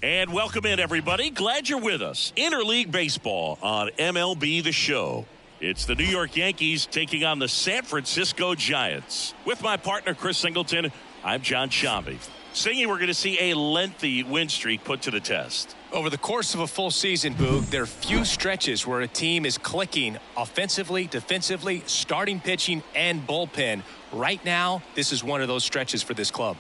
And welcome in, everybody. Glad you're with us. Interleague Baseball on MLB The Show. It's the New York Yankees taking on the San Francisco Giants. With my partner, Chris Singleton, I'm John Shambi. Singy, we're going to see a lengthy win streak put to the test. Over the course of a full season, Boog, there are few stretches where a team is clicking offensively, defensively, starting pitching, and bullpen. Right now, this is one of those stretches for this club.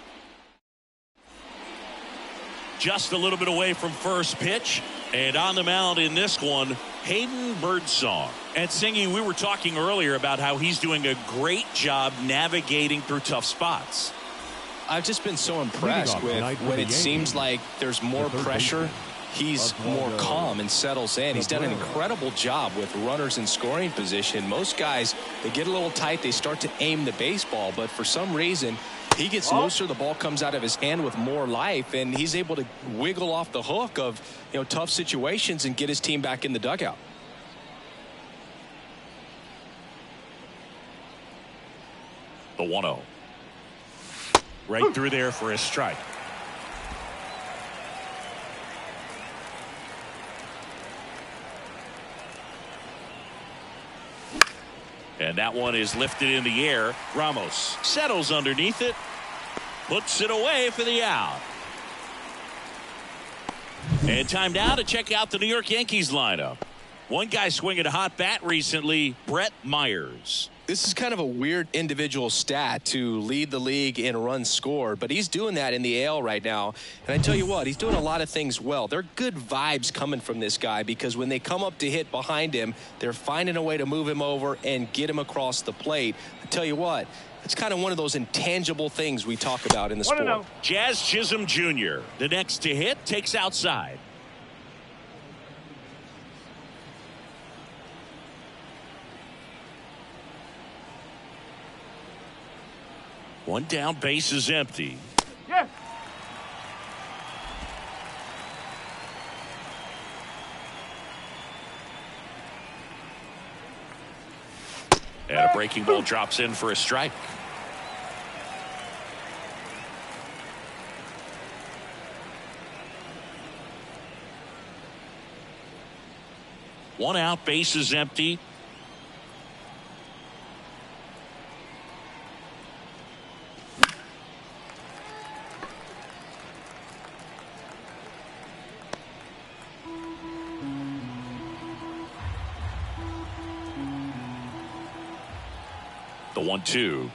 Just a little bit away from first pitch, and on the mound in this one, Hayden Birdsong. And Singy, we were talking earlier about how he's doing a great job navigating through tough spots. I've just been so impressed with when it seems like there's more pressure, he's more calm and settles in. He's done an incredible job with runners in scoring position. Most guys, they get a little tight, they start to aim the baseball, but for some reason, he gets looser, the ball comes out of his hand with more life, and he's able to wiggle off the hook of tough situations and get his team back in the dugout. The 1-0. Right through there for a strike. And that one is lifted in the air. Ramos settles underneath it. Puts it away for the out. And time now to check out the New York Yankees lineup. One guy swinging a hot bat recently, Brett Myers. This is kind of a weird individual stat to lead the league in runs scored, but he's doing that in the AL right now. And I tell you what, he's doing a lot of things well. There are good vibes coming from this guy because when they come up to hit behind him, they're finding a way to move him over and get him across the plate. I tell you what, it's kind of one of those intangible things we talk about in the sport. Jazz Chisholm Jr., the next to hit, takes outside. One down, base is empty. Yes. And a breaking ball drops in for a strike. One out, base is empty. The 1-2.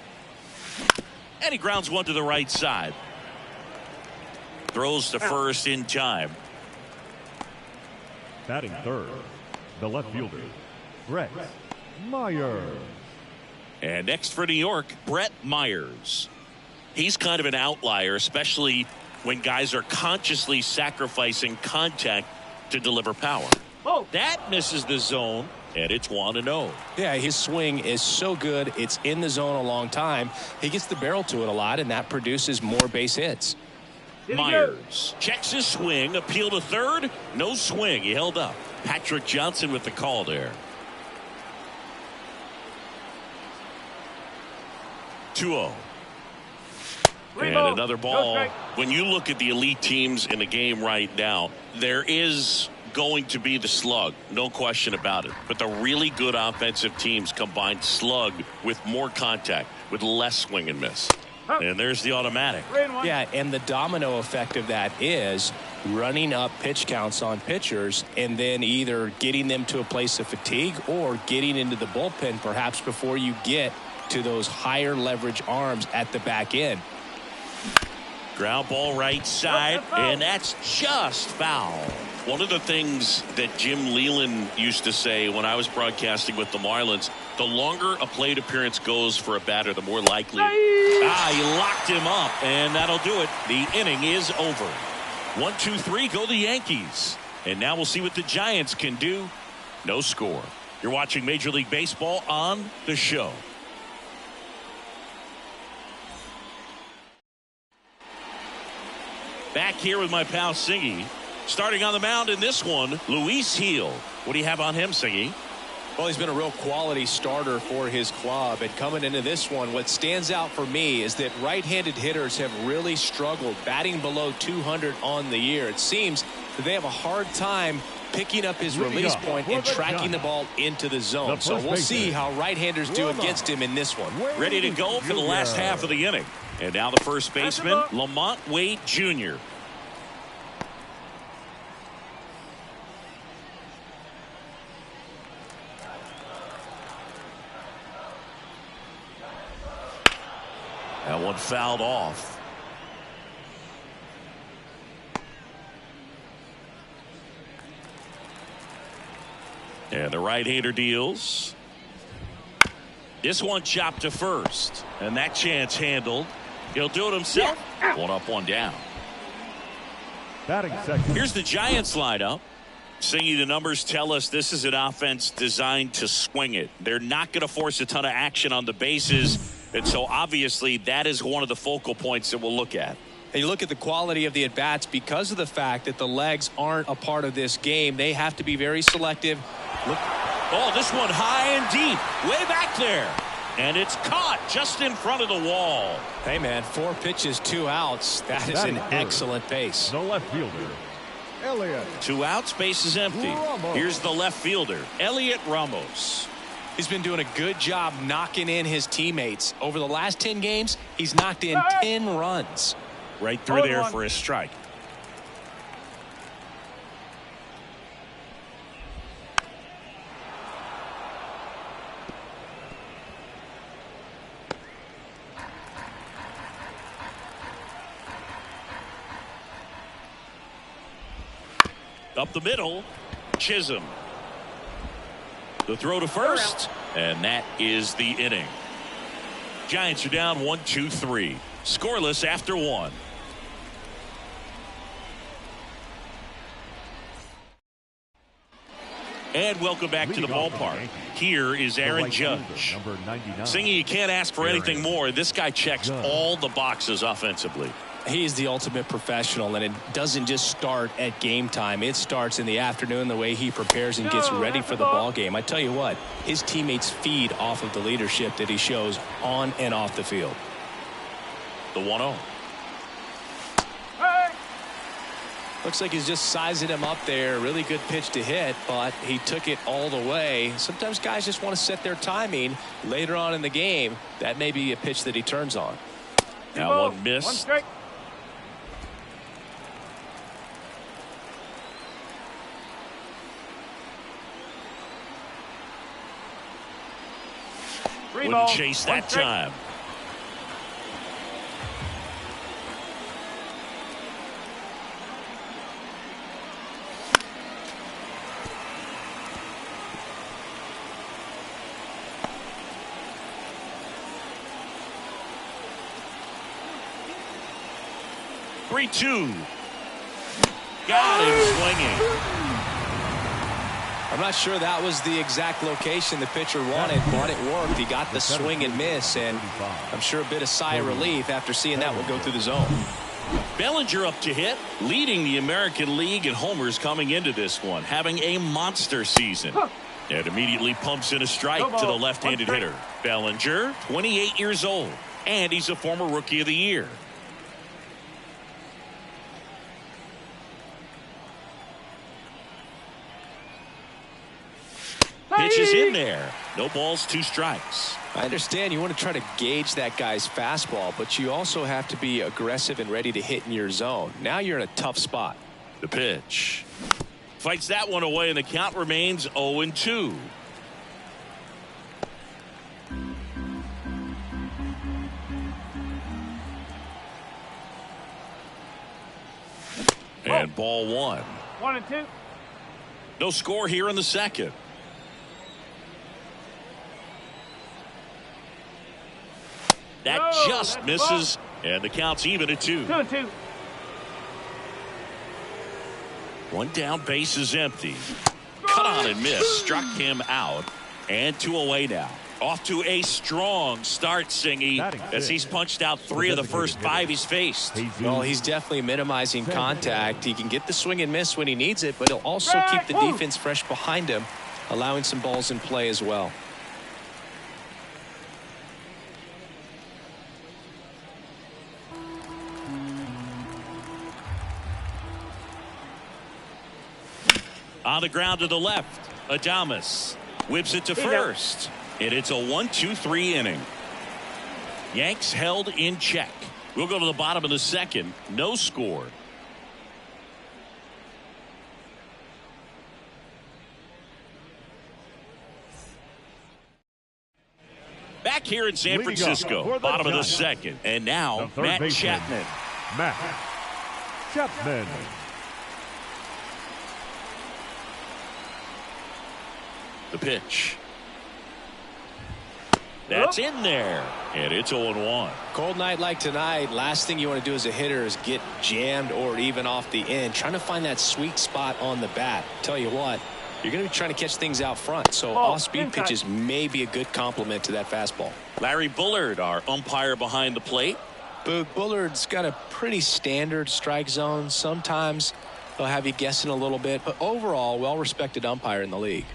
And he grounds one to the right side. Throws to first in time. Batting third, the left fielder, Brett Myers. And next for New York, Brett Myers. He's kind of an outlier, especially when guys are consciously sacrificing contact to deliver power. Oh, that misses the zone. And it's 1-0. Yeah, his swing is so good. It's in the zone a long time. He gets the barrel to it a lot, and that produces more base hits. Myers checks his swing. Appeal to third. No swing. He held up. Patrick Johnson with the call there. 2-0. And another ball. When you look at the elite teams in the game right now, there is going to be the slug, no question about it, but the really good offensive teams combine slug with more contact, with less swing and miss. And there's the automatic. Yeah, and the domino effect of that is running up pitch counts on pitchers and then either getting them to a place of fatigue or getting into the bullpen perhaps before you get to those higher leverage arms at the back end. Ground ball right side, and that's just foul. One of the things that Jim Leland used to say when I was broadcasting with the Marlins, the longer a plate appearance goes for a batter, the more likely. He locked him up, and that'll do it. The inning is over. 1-2-3, go the Yankees. And now we'll see what the Giants can do. No score. You're watching Major League Baseball on The Show. Back here with my pal Singy. Starting on the mound in this one, Luis Gil. What do you have on him, Singy? Well, he's been a real quality starter for his club. And coming into this one, what stands out for me is that right-handed hitters have really struggled batting below 200 on the year. It seems that they have a hard time picking up his release point and tracking the ball into the zone. So we'll see how right-handers do against him in this one. Ready to go for the last half of the inning. And now the first baseman, Lamont Wade Jr. That one fouled off. And the right-hander deals. This one chopped to first. And that chance handled. He'll do it himself. One up, one down. Batting second. Here's the Giants lineup. Singy, the numbers tell us this is an offense designed to swing it. They're not going to force a ton of action on the bases. And so obviously that is one of the focal points that we'll look at. And you look at the quality of the at-bats because of the fact that the legs aren't a part of this game. They have to be very selective. Look. Oh, this one high and deep. Way back there. And it's caught just in front of the wall. Hey, man, 4 pitches, 2 outs. That is an excellent pace. The left fielder, Elliott. 2 outs, base is empty. Ramos. Here's the left fielder, Elliott Ramos. He's been doing a good job knocking in his teammates. Over the last 10 games, he's knocked in 10 runs. Right through there for a strike. Up the middle, Chisholm. The throw to first, and that is the inning. Giants are down 1-2-3. Scoreless after 1. And welcome back to the ballpark. Here is Aaron Judge. Singy, you can't ask for anything more. This guy checks all the boxes offensively. He's the ultimate professional, and it doesn't just start at game time. It starts in the afternoon, the way he prepares and gets ready for the ball game. I tell you what, his teammates feed off of the leadership that he shows on and off the field. The 1-0. Looks like he's just sizing him up there. Really good pitch to hit, but he took it all the way. Sometimes guys just want to set their timing later on in the game. That may be a pitch that he turns on. Now one miss. 1 Wouldn't chase that time. Three-two. Got him swinging. I'm not sure that was the exact location the pitcher wanted, but it worked. He got the swing and miss, and I'm sure a bit of sigh of relief after seeing that one go through the zone. Bellinger up to hit, leading the American League in homers coming into this one, having a monster season. And immediately pumps in a strike to the left-handed hitter. Bellinger, 28 years old, and he's a former Rookie of the Year. Pitch is in there. No balls, 2 strikes. I understand you want to try to gauge that guy's fastball, but you also have to be aggressive and ready to hit in your zone. Now you're in a tough spot. The pitch. Fights that one away, and the count remains 0-2. And ball 1. 1-2. No score here in the second. That just misses, and the count's even at 2. 2-2. 1 down, base is empty. Cut on and miss, struck him out, and 2 away now. Off to a strong start, Singy, as he's punched out 3 of the first 5 he's faced. Well, he's definitely minimizing contact. He can get the swing and miss when he needs it, but he'll also keep the defense fresh behind him. allowing some balls in play as well. On the ground to the left, Adames whips it to first, and it's a 1-2-3 inning. Yanks held in check. We'll go to the bottom of the second. No score. Back here in San Francisco, bottom of the second. And now, Matt Chapman. Matt Chapman. The pitch. That's in there. And it's 0-1. Cold night like tonight, last thing you want to do as a hitter is get jammed or even off the end. Trying to find that sweet spot on the bat. Tell you what, you're going to be trying to catch things out front. So off-speed pitches may be a good complement to that fastball. Larry Bullard, our umpire behind the plate. Boog, Bullard's got a pretty standard strike zone. Sometimes he'll have you guessing a little bit. But overall, well-respected umpire in the league.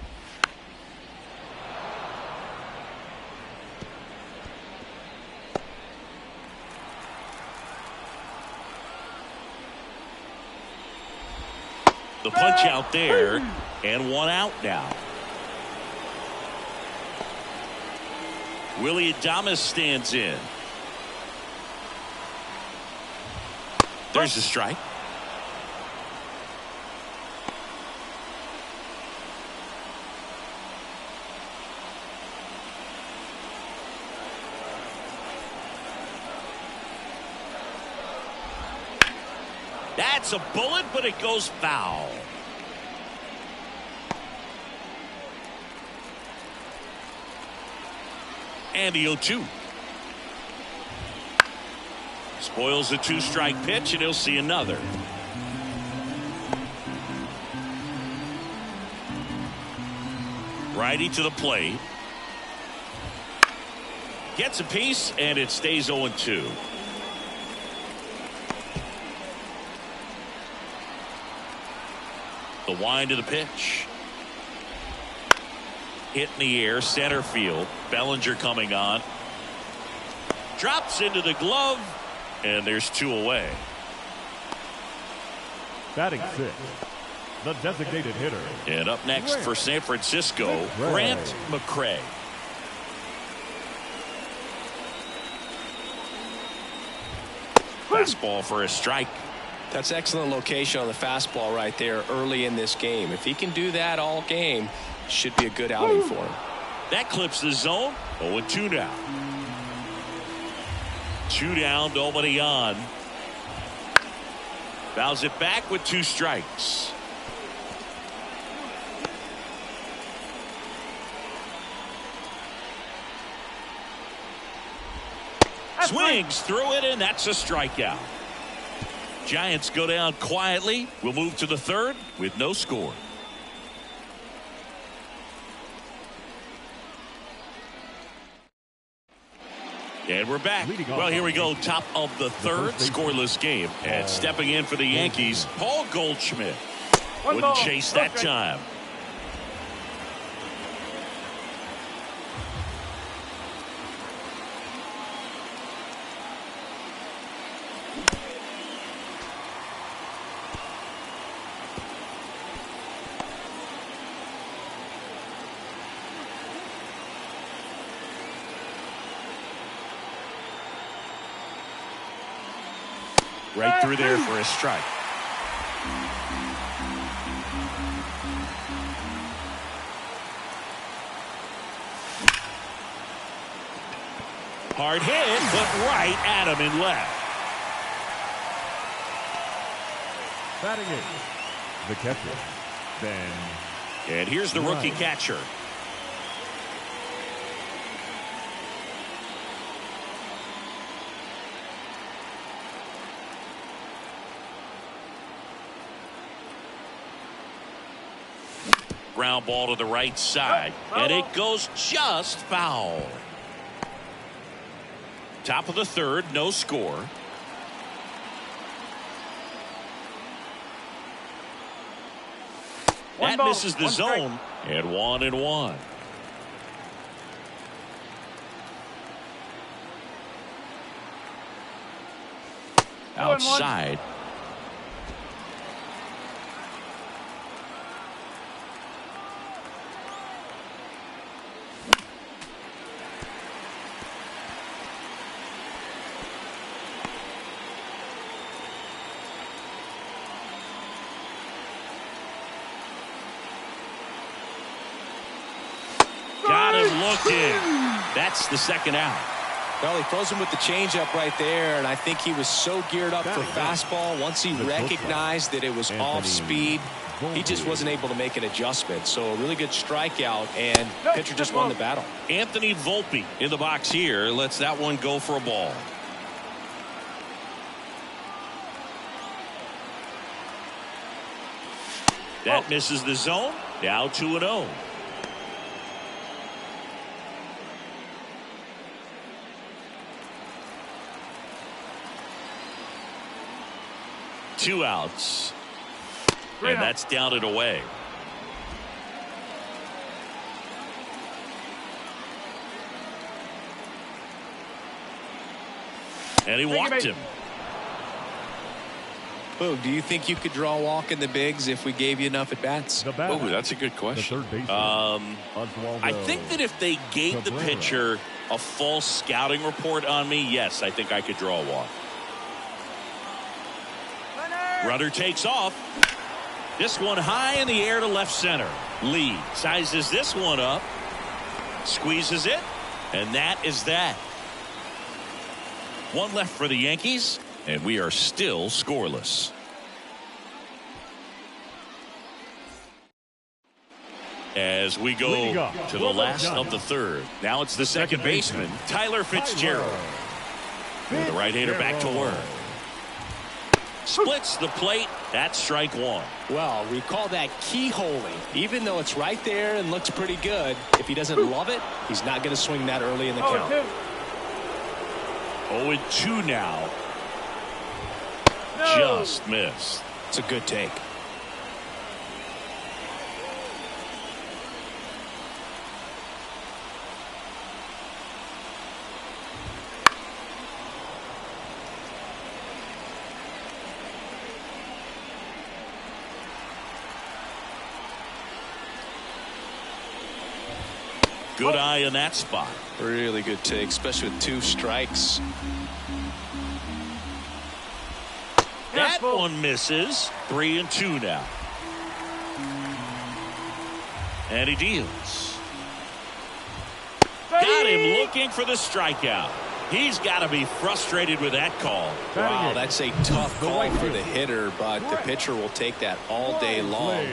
The punch out there, and one out now. Willie Adames stands in. There's the strike. That's a bullet, but it goes foul. And the 0-2. Spoils the 2-strike pitch, and he'll see another. Righty to the plate. Gets a piece, and it stays 0-2. The wind of the pitch. Hit in the air, center field. Bellinger coming on. Drops into the glove, and there's 2 away. Batting 6, the designated hitter. And up next for San Francisco, Grant McCray. Fastball for a strike. That's excellent location on the fastball right there early in this game. If he can do that all game, should be a good outing for him. That clips the zone. 0-2 now. 2 down, nobody on. Fouls it back with 2 strikes. Swings through it, and that's a strikeout. Giants go down quietly. We'll move to the third with no score. And we're back. Well, here we go. Top of the third, scoreless game. And stepping in for the Yankees, Paul Goldschmidt. Wouldn't chase that time. Right through there for a strike. Hard hit, but right at him in left. Batting 8, the catcher, Ben. And here's the rookie catcher. Ground ball to the right side, and it goes just foul. Top of the third, no score. That misses the zone, And 1-1. Outside. Got him looking. That's the second out. Well, he throws him with the changeup right there, and I think he was so geared up for fastball. Once he recognized that it was off speed, he just wasn't able to make an adjustment. So a really good strikeout, and pitcher just won the battle. Anthony Volpe in the box here. Lets that one go for a ball. That misses the zone. Now 2-0. Two outs. And that's down and away. And he walked him. Boog, do you think you could draw a walk in the bigs if we gave you enough at bats? Oh, that's a good question. I think that if they gave the pitcher a false scouting report on me, yes, I think I could draw a walk. Runner takes off. This one high in the air to left center. Lee sizes this one up, squeezes it, and that is that. One left for the Yankees, and we are still scoreless. As we go to the last of the third. Now it's the second baseman, Tyler Fitzgerald. The right-hander back to work. Splits the plate. That's strike one. Well, we call that keyholing. Even though it's right there and looks pretty good, if he doesn't love it, he's not going to swing that early in the count. 0-2 now. Just missed. It's a good take. Good eye in that spot. Really good take, especially with 2 strikes. That one misses. 3-2 now. And he deals. Got him looking for the strikeout. He's got to be frustrated with that call. Wow, that's a tough call for the hitter, but the pitcher will take that all day long.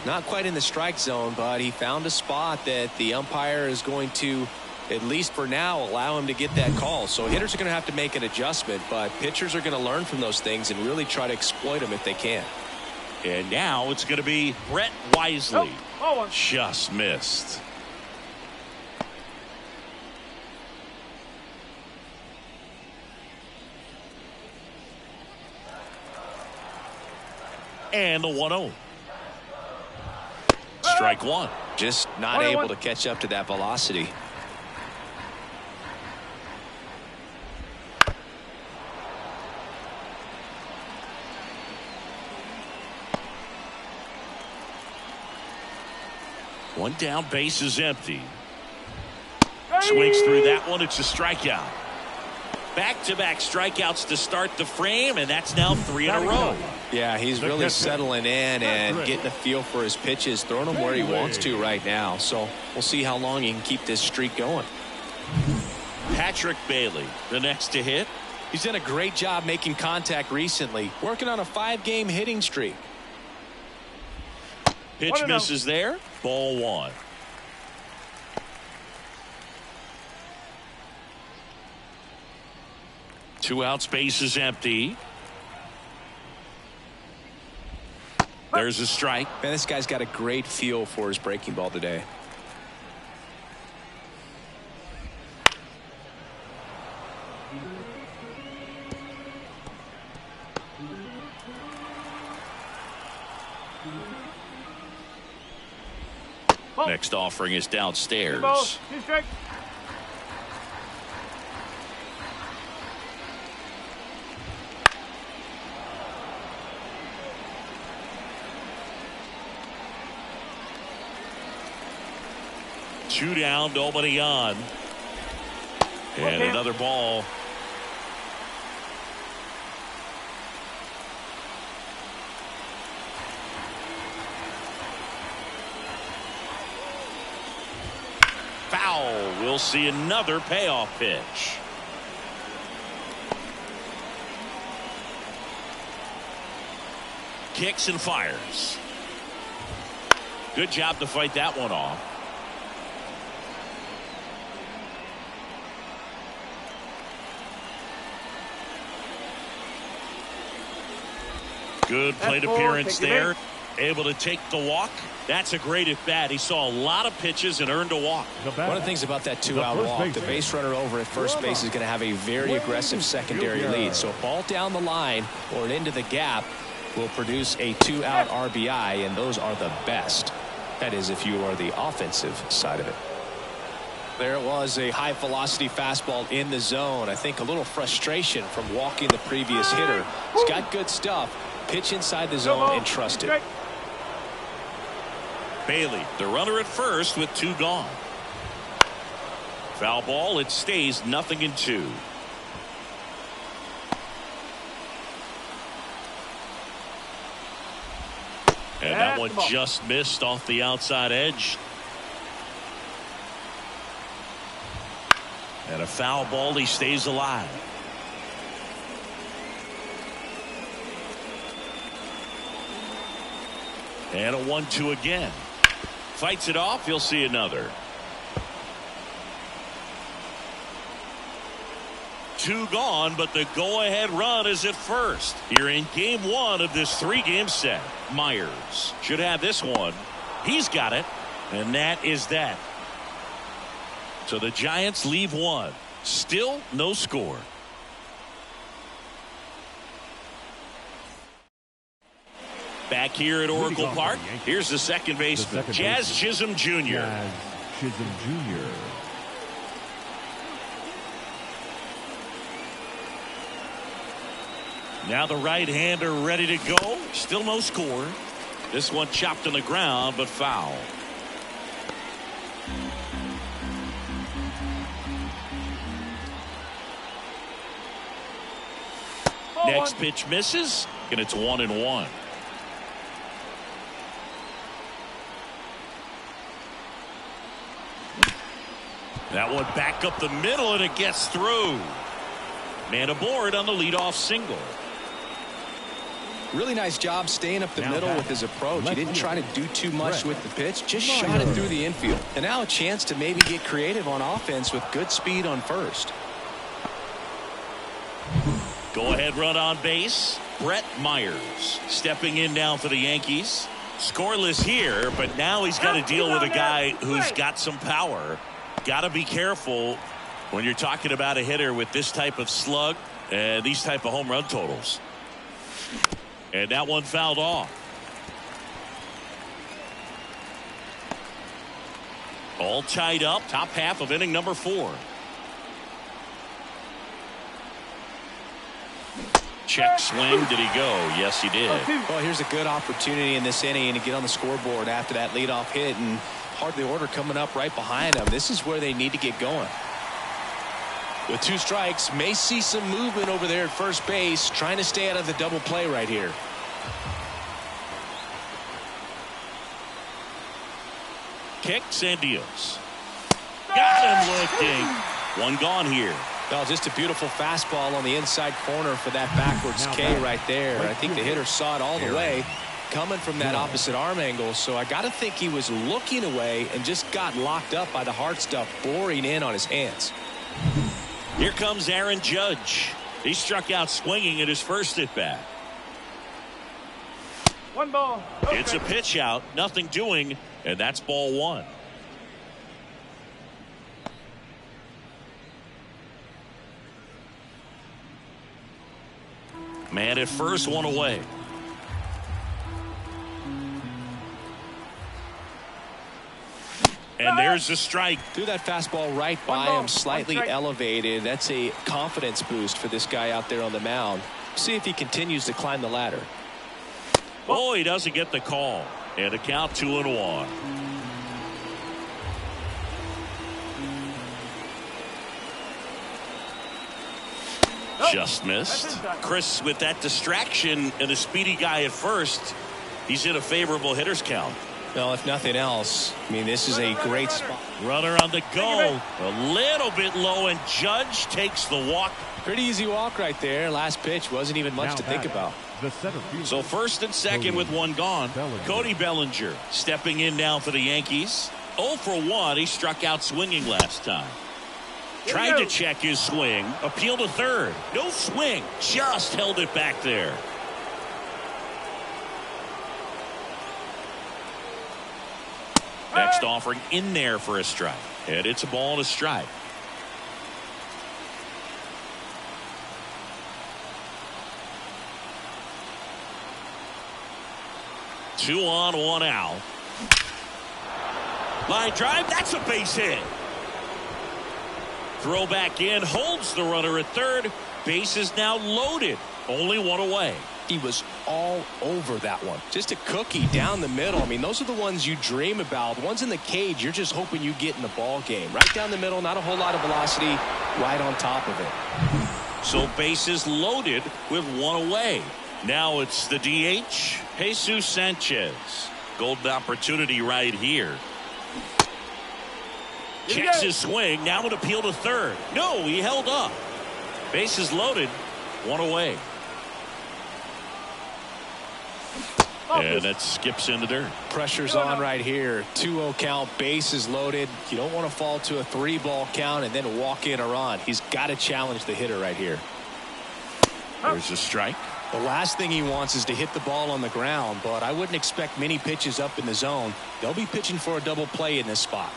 Not quite in the strike zone, but he found a spot that the umpire is going to, at least for now, allow him to get that call. So hitters are going to have to make an adjustment, but pitchers are going to learn from those things and really try to exploit them if they can. And now it's going to be Brett Wisely. Just missed. And the 1-0. Strike one. Just not able to catch up to that velocity. One down, base is empty. Swings through that one. It's a strikeout. Back-to-back strikeouts to start the frame, and that's now 3 in a row. Yeah, he's really settling in and getting a feel for his pitches, throwing them where he wants to right now. So we'll see how long he can keep this streak going. Patrick Bailey, the next to hit. He's done a great job making contact recently, working on a 5-game hitting streak. Pitch misses there. Ball one. Two outs, base is empty. There's a strike. Man, this guy's got a great feel for his breaking ball today. Next offering is downstairs. 2 strikes. Two down, nobody on. And another ball. Foul. We'll see another payoff pitch. Kicks and fires. Good job to fight that one off. Good plate appearance there. Able to take the walk. That's a great at bat. He saw a lot of pitches and earned a walk. One of the things about that 2-out walk, the base runner over at first base is going to have a very aggressive secondary lead. So a ball down the line or into the gap will produce a 2-out RBI, and those are the best. That is, if you are the offensive side of it. There it was, a high velocity fastball in the zone. I think a little frustration from walking the previous hitter. He's got good stuff. Pitch inside the zone and trust it. Bailey, the runner at first with 2 gone. Foul ball. It stays 0-2. And that one just missed off the outside edge. And a foul ball. He stays alive. And a 1-2 again. Fights it off. You'll see another. 2 gone, but the go-ahead run is at first. Here in game 1 of this 3-game set. Myers should have this one. He's got it. And that is that. So the Giants leave 1. Still no score. Back here at Oracle Park, here's the second baseman, Jazz Chisholm Jr. Jazz Chisholm Jr. Now the right-hander ready to go. Still no score. This one chopped on the ground, but foul. Next pitch misses, and it's 1-1. That one back up the middle, and it gets through. Man aboard on the leadoff single. Really nice job staying up the middle with his approach. He didn't try to do too much with the pitch, just shot it through the infield. And now a chance to maybe get creative on offense with good speed on first. Go ahead run on base. Brett Myers stepping in now for the Yankees. Scoreless here, but now he's got to deal with a guy who's got some power. Got to be careful when you're talking about a hitter with this type of slug and these type of home run totals. And that one fouled off. All tied up. Top half of inning number 4. Check swing. Did he go? Yes, he did. Well, here's a good opportunity in this inning to get on the scoreboard after that leadoff hit, and hardly order coming up right behind him. This is where they need to get going. With 2 strikes, may see some movement over there at first base, trying to stay out of the double play right here. Kicks and deals. Got him looking. One gone here. Well, just a beautiful fastball on the inside corner for that backwards K right there. I think the hitter saw it all the way coming from that opposite arm angle, so I got to think he was looking away and just got locked up by the hard stuff boring in on his hands. Here comes Aaron Judge. He struck out swinging at his first at bat. 1 ball. Okay. It's a pitch out, nothing doing, and that's ball 1. Man at first, 1 away. And there's the strike. Threw that fastball right by him, slightly elevated. That's a confidence boost for this guy out there on the mound. See if he continues to climb the ladder. Oh, he doesn't get the call. And a count 2-1. Just missed. Chris, with that distraction and a speedy guy at first, he's in a favorable hitter's count. Well, if nothing else, I mean, this is a great spot. Runner on the go. A little bit low, and Judge takes the walk. Pretty easy walk right there. Last pitch wasn't even much to think about. So first and second with one gone. Cody Bellinger stepping in now for the Yankees. 0 for 1. He struck out swinging last time. Tried to check his swing. Appeal to third. No swing. Just held it back there. Next offering in there for a strike. And it's a ball and a strike. Two on, one out. Line drive. That's a base hit. Throw back in. Holds the runner at third. Base is now loaded. Only one away. He was all over that one. Just a cookie down the middle. I mean, those are the ones you dream about. The ones in the cage, you're just hoping you get in the ball game. Right down the middle, not a whole lot of velocity, right on top of it. So bases loaded with one away. Now it's the DH, Jesus Sanchez. Golden opportunity right here. Checks his swing. Now an appeal to third. No, he held up. Bases loaded. One away. And that skips into dirt. Pressure's on right here. 2-0 count. Bases loaded. You don't want to fall to a 3-ball count and then walk in or on. He's got to challenge the hitter right here. There's a strike. The last thing he wants is to hit the ball on the ground, but I wouldn't expect many pitches up in the zone. They'll be pitching for a double play in this spot.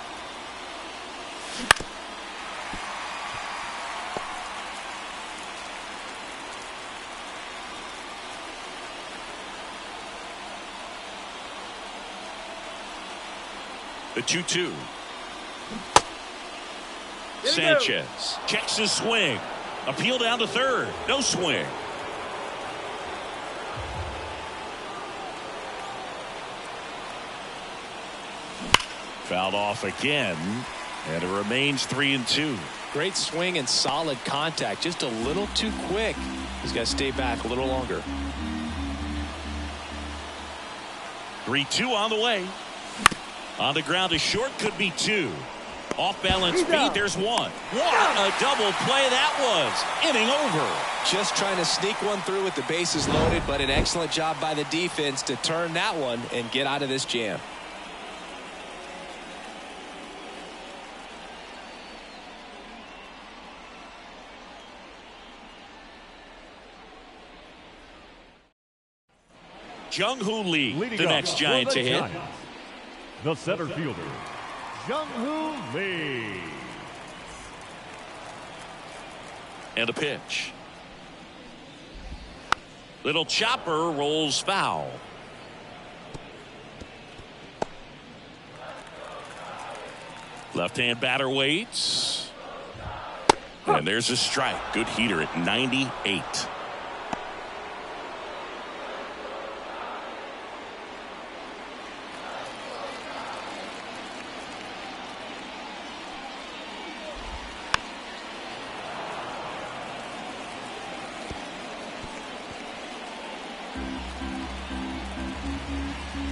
The 2-2. Sanchez checks his swing. Appeal down to third. No swing. Fouled off again, and it remains 3-2. Great swing and solid contact. Just a little too quick. He's got to stay back a little longer. 3-2 on the way. On the ground to short, could be two. Off balance beat, there's one. What a double play that was. Inning over. Just trying to sneak one through with the bases loaded, but an excellent job by the defense to turn that one and get out of this jam. Jung-Hoo Lee, the next Giant to hit. The center fielder, Jung-Hoo Lee. And a pitch. Little chopper rolls foul. Left-hand batter waits. And there's a strike. Good heater at 98.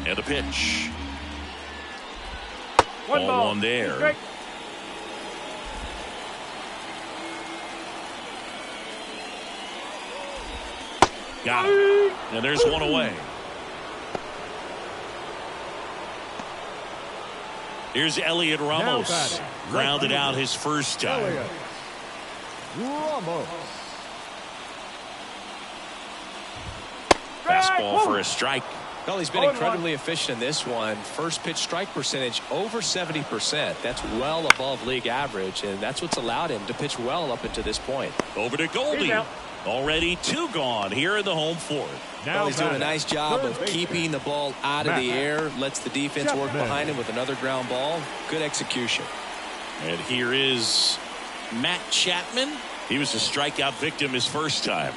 And a pitch. Ball one there. Got him. And there's one away. Here's Elliot Ramos. Grounded out his first time. Elliot Ramos. Fastball for a strike. Well, he's been incredibly efficient in this one. First pitch strike percentage over 70%. That's well above league average, and that's what's allowed him to pitch well up until this point. Over to Goldie. Already 2 gone here in the home fourth. Well, he's doing a nice job of keeping the ball out of the air. Lets the defense work behind him with another ground ball. Good execution. And here is Matt Chapman. He was a strikeout victim his first time.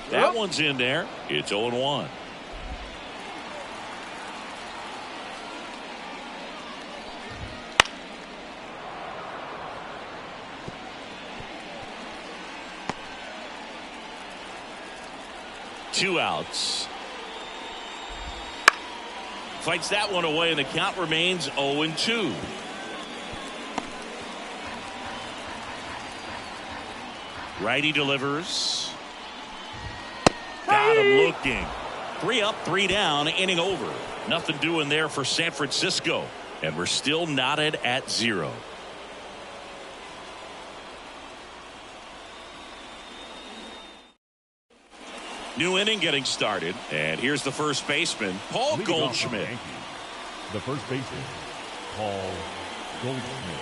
That one's in there. It's 0-1. Two outs. Fights that one away, and the count remains 0-2. Righty delivers. Got him looking. 3 up, 3 down, inning over. Nothing doing there for San Francisco. And we're still knotted at 0. New inning getting started. And here's the first baseman, Paul Goldschmidt. The first baseman, Paul Goldschmidt.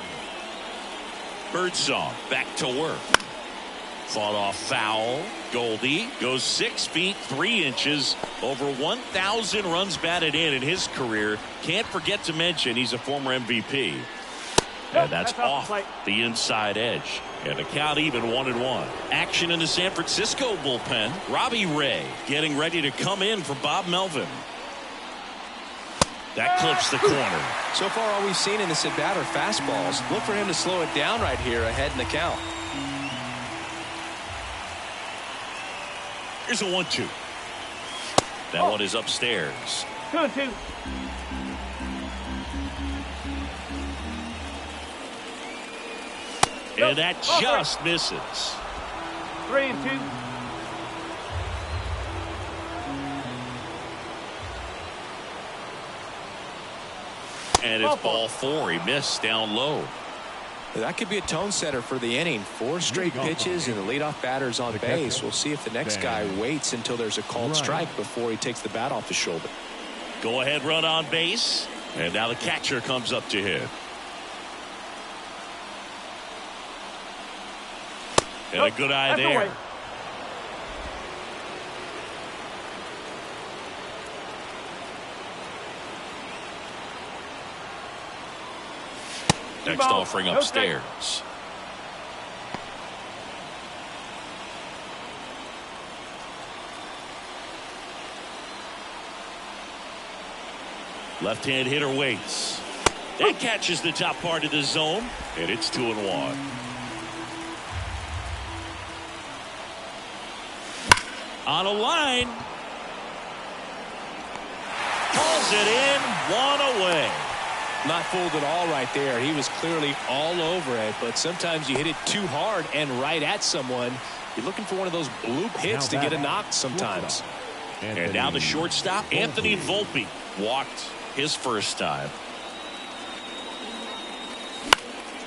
Birdsong back to work. Fought off foul. Goldie goes 6 feet 3 inches. Over 1,000 runs batted in his career. Can't forget to mention he's a former MVP. And that's off the inside edge. And the count even 1-1. Action in the San Francisco bullpen. Robbie Ray getting ready to come in for Bob Melvin. That clips the corner. So far all we've seen in this at bat are fastballs. Look for him to slow it down right here ahead in the count. Here's a 1-2. That one is upstairs. 2-2. And that just misses. 3-2. And it's ball 4. He missed down low. That could be a tone setter for the inning. 4 straight pitches and the leadoff batter's on base. We'll see if the next guy waits until there's a called strike before he takes the bat off his shoulder. Go ahead run on base. And now the catcher comes up to hit. And a good eye there. Next offering upstairs. Left-hand hitter waits. That catches the top part of the zone, and it's 2-1. On a line. Pulls it in, 1 away. Not fooled at all right there. He was clearly all over it, but sometimes you hit it too hard and right at someone. You're looking for one of those bloop hits to get a knock sometimes. And now the shortstop, Anthony Volpe, walked his first time.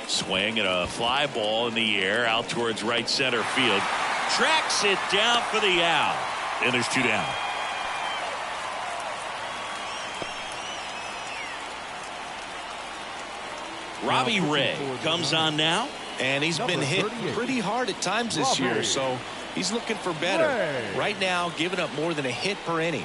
Swing and a fly ball in the air out towards right center field. Tracks it down for the out. And there's 2 down. Robbie Ray comes on now. And he's been hit pretty hard at times this year, so he's looking for better. Right now, giving up more than a hit per inning.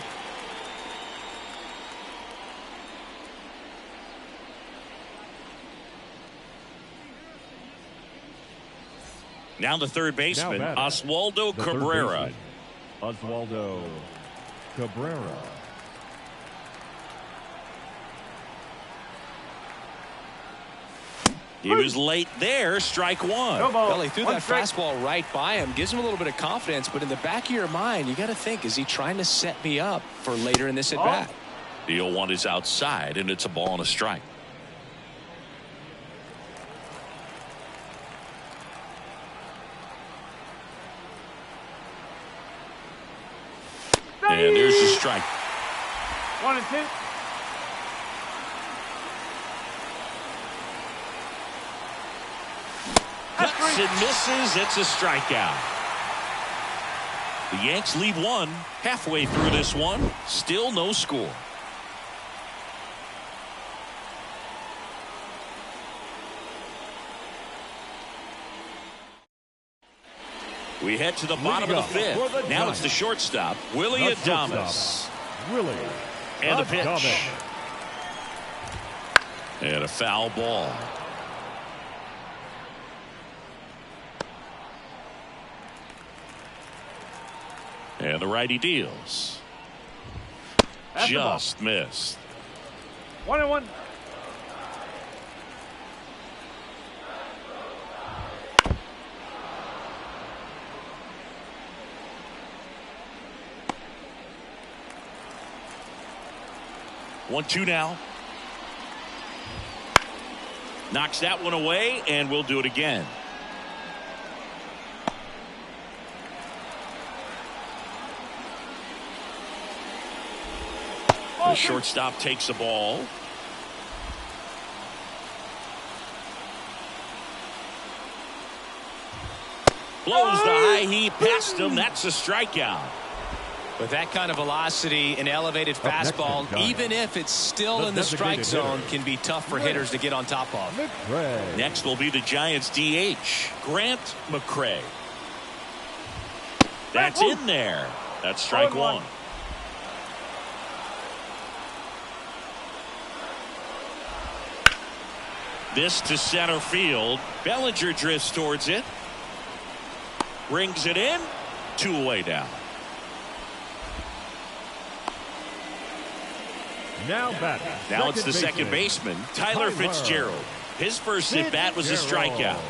Now the third baseman, Oswaldo Cabrera. Oswaldo Cabrera. He was late there, strike 1. Well, he threw that fastball right by him. Gives him a little bit of confidence, but in the back of your mind, you got to think, is he trying to set me up for later in this at bat? The 0-1 is outside, and it's a ball and a strike. And there's the strike. 1-2. Cuts and misses. It's a strikeout. The Yanks lead one. Halfway through this one, still no score. We head to the bottom of the fifth. Now it's the shortstop, Willie Adames. Willie. And the pitch. And a foul ball. And the righty deals. Just missed. 1-1. One, two now. Knocks that one away, and we'll do it again. The shortstop takes the ball. Blows the high heat past him. That's a strikeout. With that kind of velocity, an elevated fastball, even if it's still in the strike zone, can be tough for hitters to get on top of. Next will be the Giants DH, Grant McCray. That's in there. That's strike one. This to center field. Bellinger drifts towards it. Brings it in. 2 away down. Now it's the second baseman, Tyler Fitzgerald. His first at bat was a strikeout.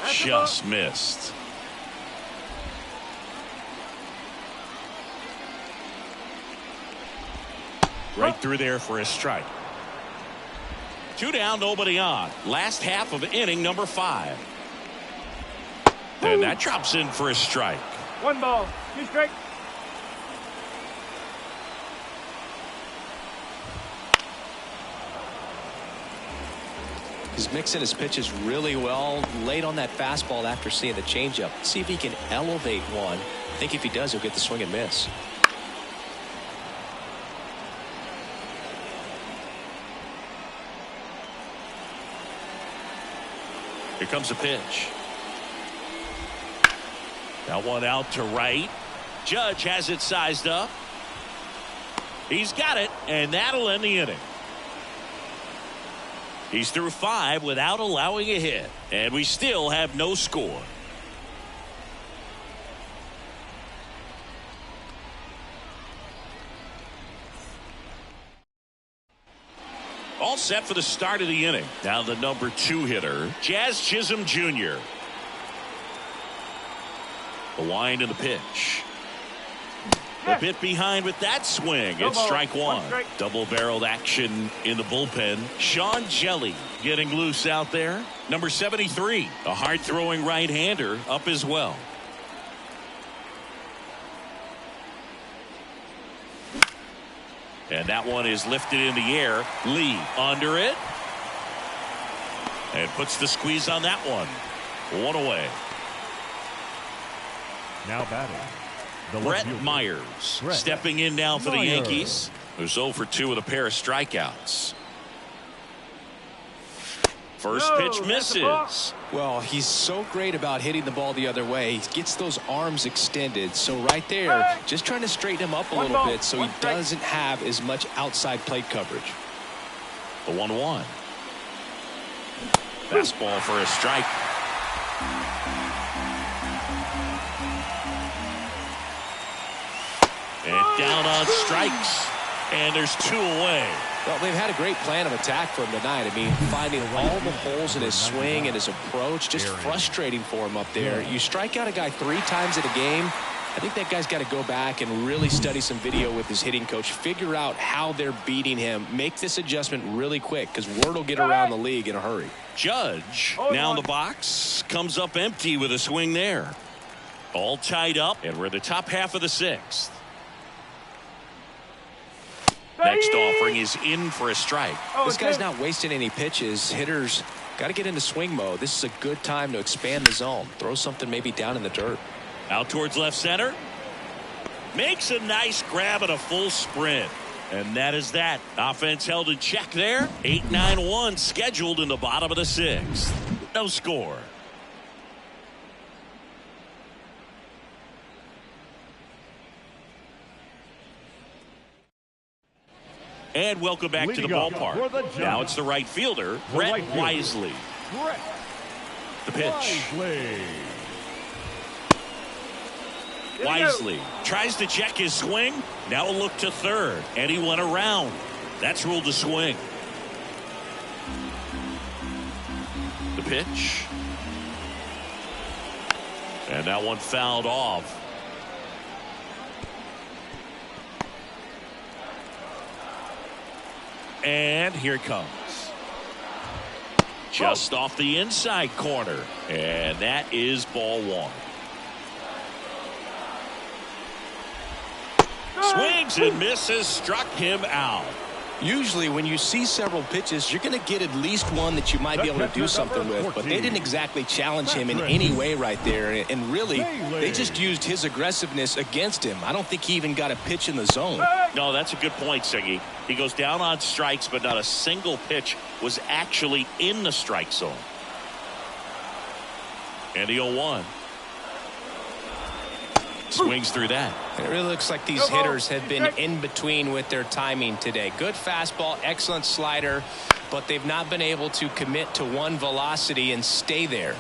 Just missed. Right through there for a strike. 2 down, nobody on. Last half of inning number 5. And that drops in for a strike. 1 ball, 2 strikes. He's mixing his pitches really well, late on that fastball after seeing the changeup. See if he can elevate one. I think if he does, he'll get the swing and miss. Here comes a pitch. That one out to right. Judge has it sized up. He's got it, and that'll end the inning. He's through 5 without allowing a hit, and we still have no score. All set for the start of the inning. Now the number 2 hitter, Jazz Chisholm Jr. The wind and the pitch. A bit behind with that swing. It's strike one. Double-barreled action in the bullpen. Sean Jelly getting loose out there. Number 73, a hard-throwing right-hander up as well. And that one is lifted in the air. Lee under it. And puts the squeeze on that one. 1 away. Now batting. Brett Myers stepping in now for the Yankees, who's 0 for 2 with a pair of strikeouts. First pitch misses. Well, he's so great about hitting the ball the other way. He gets those arms extended. So right there, just trying to straighten him up a little bit so he doesn't have as much outside plate coverage. The 1-1. Fastball for a strike. And down on strikes. And there's 2 away. Well, they've had a great plan of attack for him tonight. I mean, finding all the holes in his swing and his approach, just frustrating for him up there. You strike out a guy 3 times in a game, I think that guy's got to go back and really study some video with his hitting coach, figure out how they're beating him, make this adjustment really quick because word will get around the league in a hurry. Judge now in the box, comes up empty with a swing there. All tied up, and we're in the top half of the 6th. Next offering is in for a strike. This guy's not wasting any pitches. Hitters got to get into swing mode. This is a good time to expand the zone. Throw something maybe down in the dirt. Out towards left center. Makes a nice grab at a full sprint. And that is that. Offense held in check there. 8-9-1 scheduled in the bottom of the sixth. No score. And welcome back to the ballpark. Now it's the right fielder, Brett Wisely. The pitch. Wisely tries to check his swing. Now a look to third, and he went around. That's ruled a swing. The pitch. And that one fouled off. And here it comes. Just off the inside corner. And that is ball one. Swings and misses, struck him out. Usually when you see several pitches, you're going to get at least one that you might be able to do something with, but they didn't exactly challenge him in any way right there, and really they just used his aggressiveness against him. I don't think he even got a pitch in the zone. No, that's a good point, Siggy. He goes down on strikes, but not a single pitch was actually in the strike zone. And the 0-1. Swings through that. It really looks like these hitters have been in between with their timing today. Good fastball, excellent slider, but they've not been able to commit to one velocity and stay there.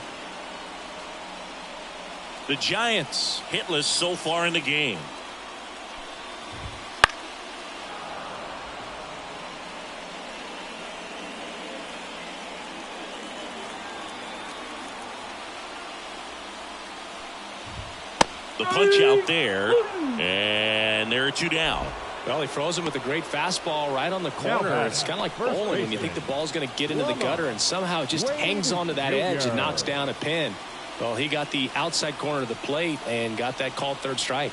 The Giants hitless so far in the game. The punch out there, and there are two down. Well, he froze him with a great fastball right on the corner. It's kind of like bowling when you think the ball's going to get into the gutter, and somehow it just hangs onto that edge and knocks down a pin. Well, he got the outside corner of the plate and got that called third strike.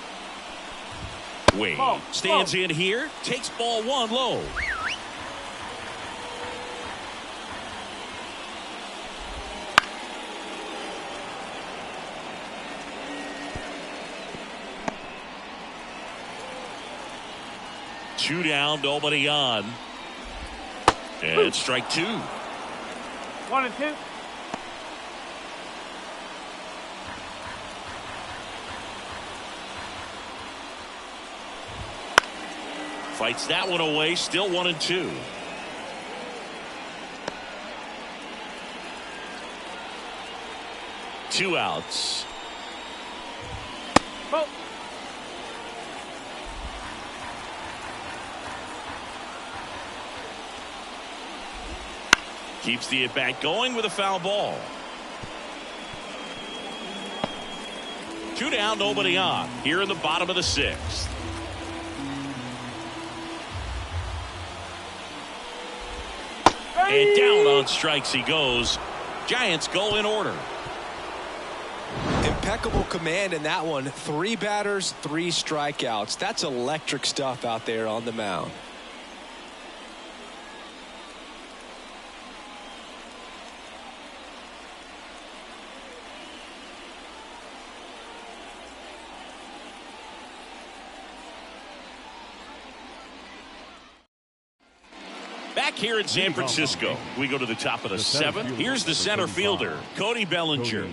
Wade stands in here, takes ball one low. Two down, nobody on. And strike two. 1 and 2. Fights that one away, still 1 and 2. Two outs. Oh. Keeps the at-bat going with a foul ball. Two down, nobody on. Here in the bottom of the sixth. And down on strikes he goes. Giants go in order. Impeccable command in that one. 3 batters, 3 strikeouts. That's electric stuff out there on the mound. Back here in San Francisco, we go to the top of the 7th. Here's the center fielder, Cody Bellinger.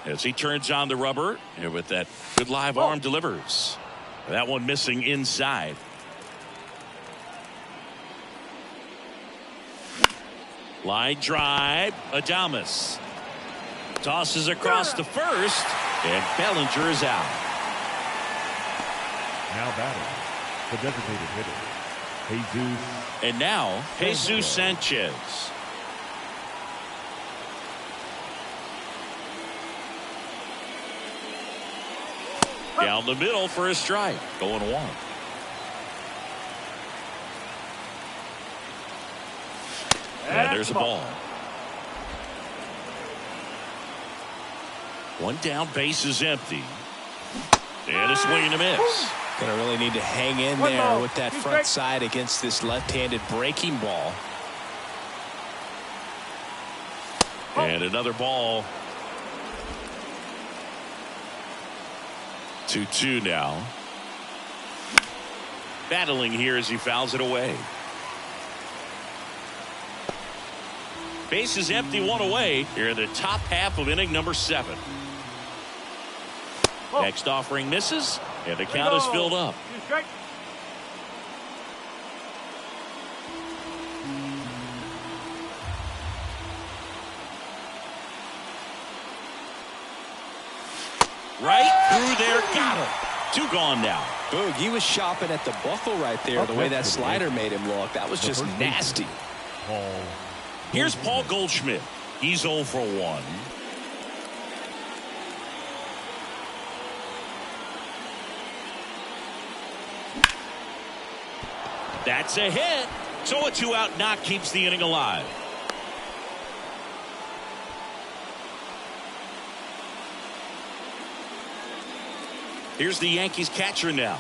As he turns on the rubber, and with that good live arm delivers. That one missing inside. Line drive, Adames. Tosses across to first, and Bellinger is out. Now batting, the designated hitter, Jesus. And now, Jesus Sanchez. Down the middle for a strike, going 1. And there's a ball. One down, base is empty. And a swing and a miss. Gonna really need to hang in there with that front side against this left-handed breaking ball. And another ball. 2-2 now. Battling here as he fouls it away. Base is empty, one away here in the top half of inning number 7. Next offering misses, and the count is filled up. Right through there, got him. 2 gone now. Boog, he was shopping at the buckle right there, the way that slider made him look. That was just nasty. Here's Paul Goldschmidt. He's 0 for 1. That's a hit. So a 2-out knock keeps the inning alive. Here's the Yankees catcher now.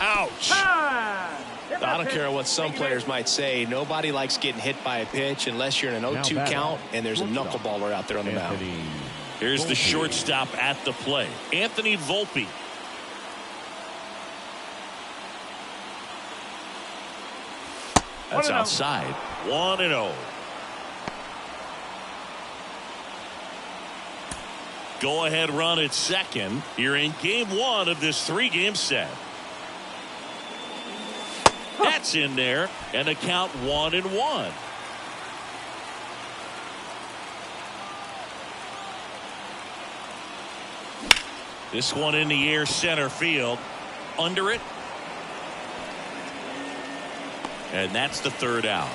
Ouch. I don't care what some players might say. Nobody likes getting hit by a pitch unless you're in an 0-2 count and there's a knuckleballer out there on the mound. Here's the shortstop at the plate, Anthony Volpe. That's outside. 1-0. Go ahead run at second. You're in game 1 of this 3-game set. That's in there, and the count 1-1. This one in the air, center field. Under it. And that's the 3rd out.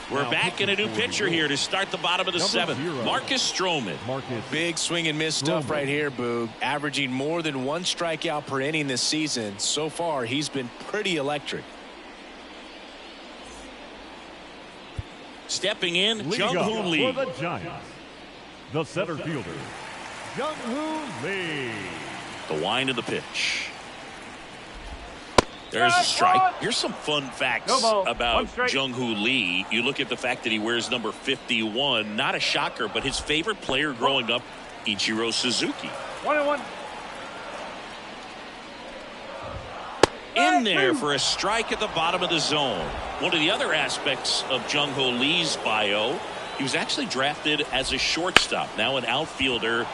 We're back in a new pitcher here to start the bottom of the 7th. Marcus Stroman. Big swing and miss stuff right here, Boog. Averaging more than 1 strikeout per inning this season. So far, he's been pretty electric. Stepping in, Jung-Hoo Lee. For the Giants, the center fielder, Jung-Hoo Lee. The wind of the pitch. There's a strike. Here's some fun facts about Jung-Hoo Lee. You look at the fact that he wears number 51. Not a shocker, but his favorite player growing up, Ichiro Suzuki. 1-1. In there for a strike at the bottom of the zone. One of the other aspects of Jung-Hoo Lee's bio, he was actually drafted as a shortstop, now an outfielder,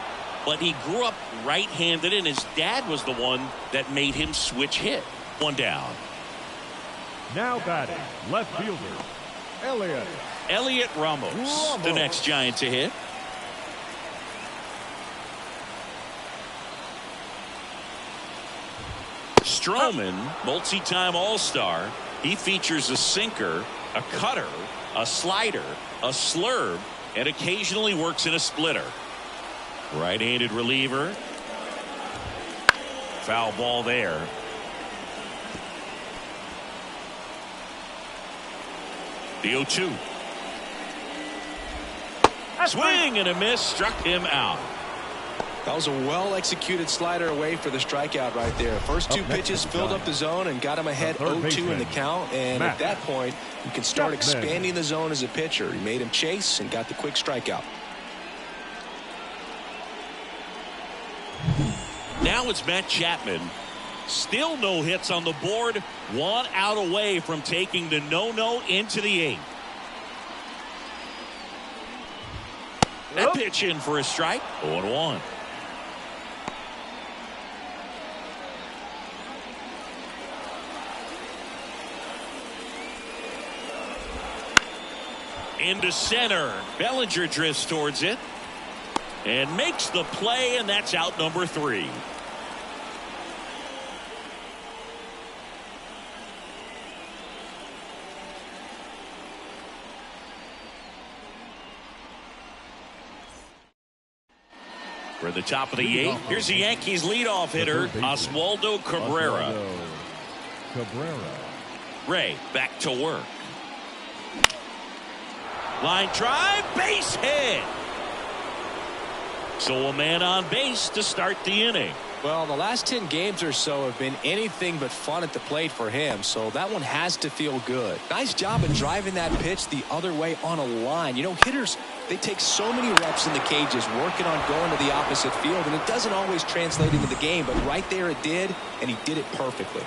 but he grew up right-handed, and his dad was the one that made him switch hit. 1 down. Now batting, left fielder, Elliot Ramos, the next Giant to hit. Stroman, multi-time All-Star. He features a sinker, a cutter, a slider, a slurve, and occasionally works in a splitter. Right-handed reliever. Foul ball there. The 0-2. Swing and a miss, struck him out. That was a well-executed slider away for the strikeout right there. First 2 pitches filled up the zone and got him ahead 0-2 in the count. And at that point, you can start expanding the zone as a pitcher. He made him chase and got the quick strikeout. Now it's Matt Chapman. Still no hits on the board. 1 out away from taking the no into the 8th. That pitch in for a strike. 0-1. Into center. Bellinger drifts towards it and makes the play, and that's out number 3. We're at the top of the 8th. Here's the Yankees leadoff hitter, Oswaldo Cabrera. Ray back to work. Line drive, base hit. So a man on base to start the inning. Well, the last 10 games or so have been anything but fun at the plate for him, so that one has to feel good. Nice job of driving that pitch the other way on a line. You know, hitters, they take so many reps in the cages working on going to the opposite field, and it doesn't always translate into the game, but right there it did, and he did it perfectly.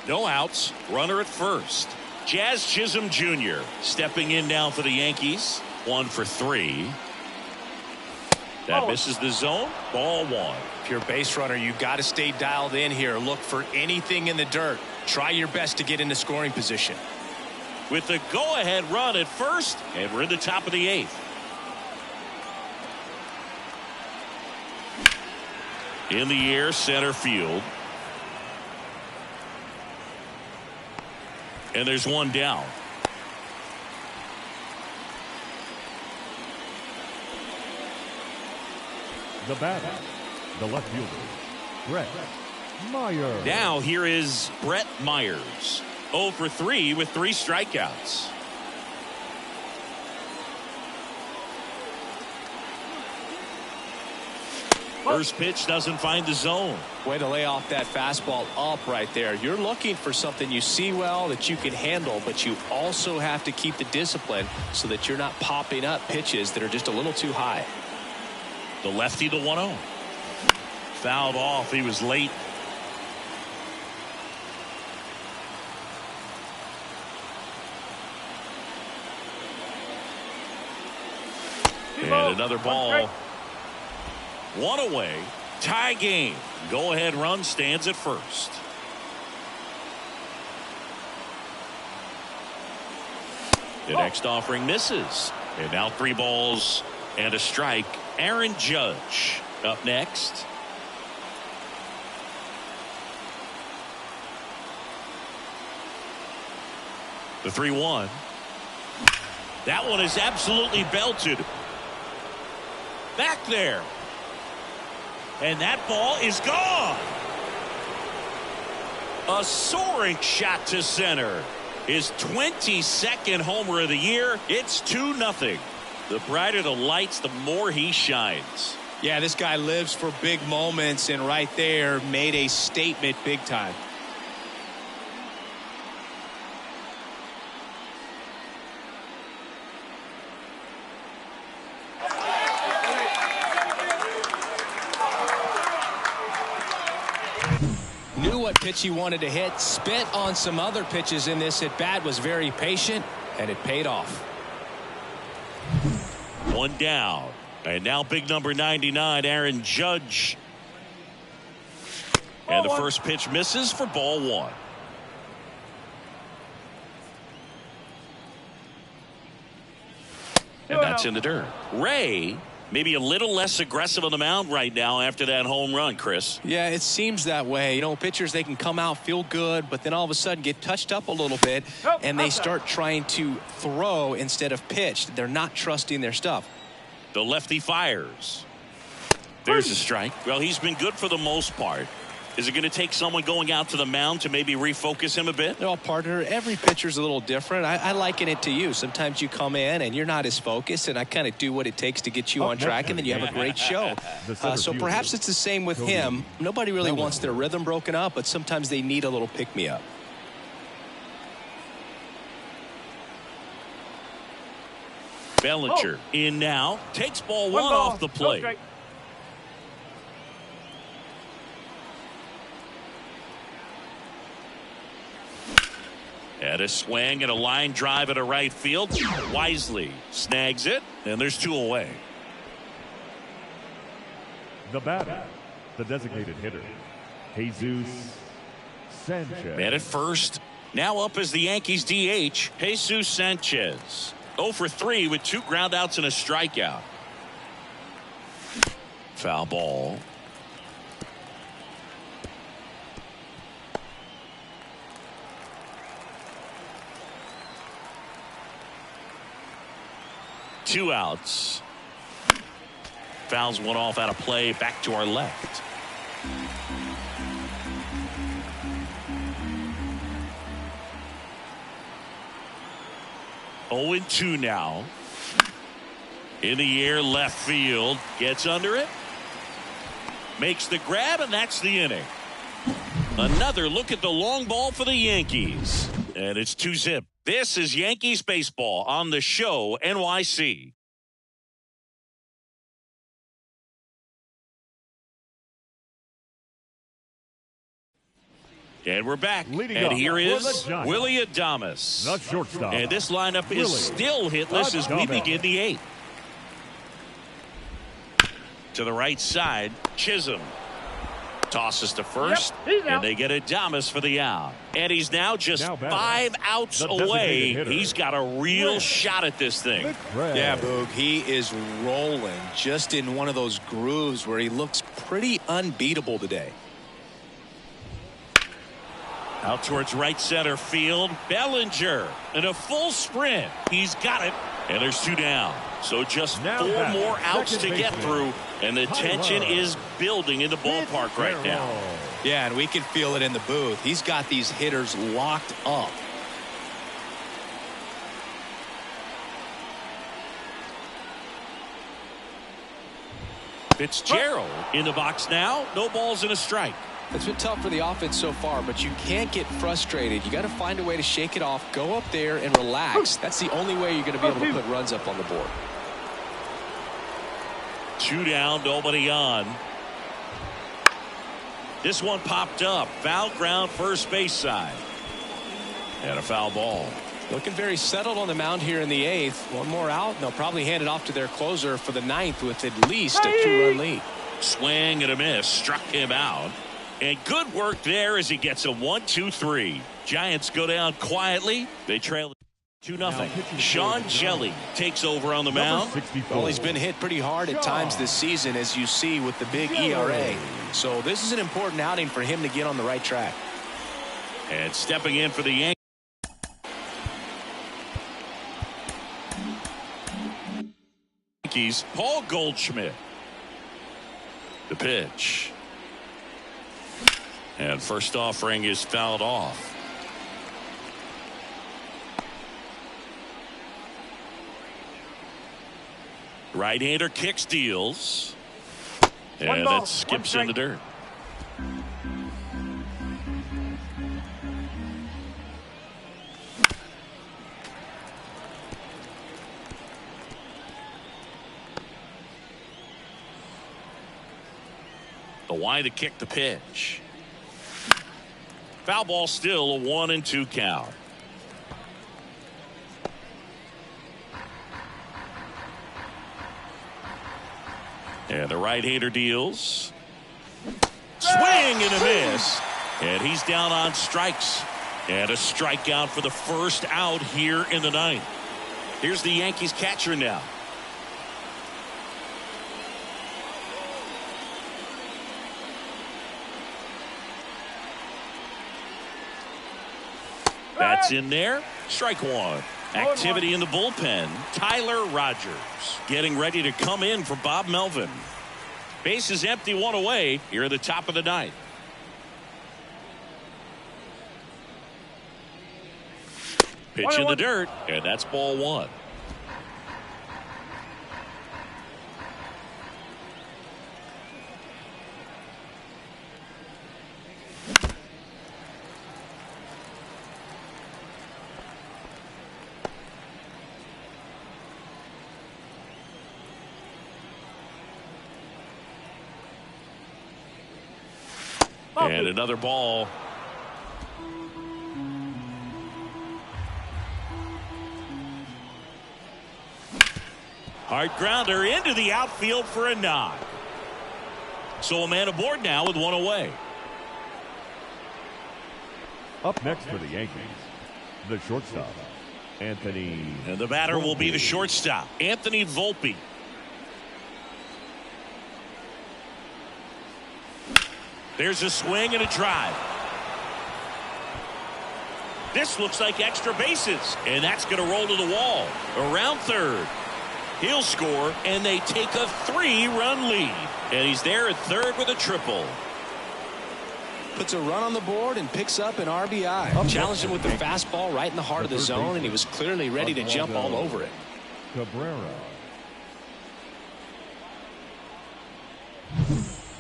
No outs, runner at first. Jazz Chisholm Jr. stepping in now for the Yankees. 1 for 3. That misses the zone. Ball 1. If you're a base runner, you got to stay dialed in here. Look for anything in the dirt. Try your best to get into scoring position. With the go-ahead run at first, and we're in the top of the 8th. In the air, center field. And there's one down. The batter, the left fielder, Brett Myers. Now here is Brett Myers. 0 for 3 with 3 strikeouts. First pitch doesn't find the zone. Way to lay off that fastball up right there. You're looking for something you see well that you can handle, but you also have to keep the discipline so that you're not popping up pitches that are just a little too high. The lefty, the 1-0. Fouled off. He was late. And another ball. 1 away. Tie game. Go ahead run stands at first. The next offering misses. And now 3 balls and a strike. Aaron Judge up next. The 3-1. That one is absolutely belted. Back there. And that ball is gone. A soaring shot to center. His 22nd homer of the year. It's 2-0. The brighter the lights, the more he shines. Yeah, this guy lives for big moments, and right there made a statement big time. Knew what pitch he wanted to hit, spent on some other pitches in this at bat, was very patient, and it paid off. 1 down. And now big number 99, Aaron Judge. And the first pitch misses for ball 1. And that's in the dirt. Ray, maybe a little less aggressive on the mound right now after that home run, Chris. Yeah, it seems that way. You know, pitchers, they can come out, feel good, but then all of a sudden get touched up a little bit, and they start trying to throw instead of pitch. They're not trusting their stuff. The lefty fires. There's a strike. Well, he's been good for the most part. Is it going to take someone going out to the mound to maybe refocus him a bit? Well, partner, every pitcher's a little different. I liken it to you. Sometimes you come in and you're not as focused, and I kind of do what it takes to get you on track, and then you have a great show. So perhaps it's the same with him. Nobody really wants their rhythm broken up, but sometimes they need a little pick-me-up. Bellinger in now. Takes ball 1 off the plate. And a swing and a line drive at a right field. Wisely snags it, and there's 2 away. The batter, the designated hitter, Jesus Sanchez. Man at first. Now up as the Yankees DH, Jesus Sanchez. 0 for 3 with 2 groundouts and a strikeout. Foul ball. 2 outs. Fouls one off out of play. Back to our left. Oh, 2 now. In the air, left field. Gets under it. Makes the grab, and that's the inning. Another look at the long ball for the Yankees. And it's 2-zip. This is Yankees baseball on the show NYC. And we're back. And here is Willie Adames. The shortstop. And this lineup is still hitless as we begin the 8th. To the right side, Chisholm. Tosses to first, and they get Adames for the out. And he's now just 5 outs away. He's got a real shot at this thing. Yeah, Boog, he is rolling just in one of those grooves where he looks pretty unbeatable today. Out towards right center field, Bellinger in a full sprint. He's got it, and there's 2 down. So just 4 more outs to get through, and the tension is building in the ballpark right now. Yeah, and we can feel it in the booth. He's got these hitters locked up. Fitzgerald in the box now. No balls and a strike. It's been tough for the offense so far, but you can't get frustrated. You got to find a way to shake it off, go up there and relax. That's the only way you're going to be able to put runs up on the board. 2 down, nobody on. This one popped up. Foul ground, first base side. And a foul ball. Looking very settled on the mound here in the 8th. 1 more out, and they'll probably hand it off to their closer for the 9th with at least a 2-run lead. Swing and a miss. Struck him out. And good work there as he gets a 1-2-3. Giants go down quietly. They trail 2-0. Sean Jelly takes over on the mound. Well, he's been hit pretty hard at times this season, as you see with the big ERA. So this is an important outing for him to get on the right track. And stepping in for the Yankees, Paul Goldschmidt. The pitch. And first offering is fouled off. Right-hander kicks, deals. And that skips in the dirt. The wide to kick the pitch. Foul ball, still a 1-2 count. And the right-hander deals. Swing and a miss. And he's down on strikes. And a strikeout for the first out here in the 9th. Here's the Yankees catcher now. That's in there. Strike 1. Activity in the bullpen. Tyler Rogers getting ready to come in for Bob Melvin. Base is empty, 1 away here at the top of the 9th. Pitch in the dirt, and that's ball 1. And another ball. Hard grounder into the outfield for a knock. So a man aboard now with 1 away. Up next for the Yankees, the shortstop, Anthony. And the batter will be the shortstop, Anthony Volpe. There's a swing and a drive. This looks like extra bases, and that's going to roll to the wall. Around third. He'll score, and they take a 3-run lead. And he's there at third with a triple. Puts a run on the board and picks up an RBI. Challenged him with the fastball right in the heart of the zone, and he was clearly ready to jump all over it. Cabrera.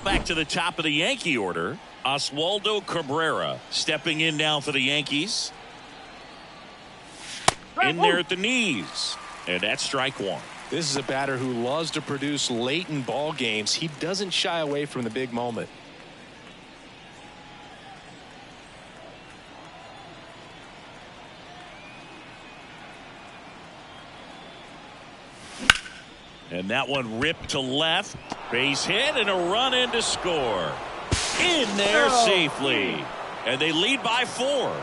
Back to the top of the Yankee order. Oswaldo Cabrera stepping in now for the Yankees. In there at the knees. And that's strike one. This is a batter who loves to produce late in ball games. He doesn't shy away from the big moment. And that one ripped to left. Base hit and a run in to score. In there safely. And they lead by 4.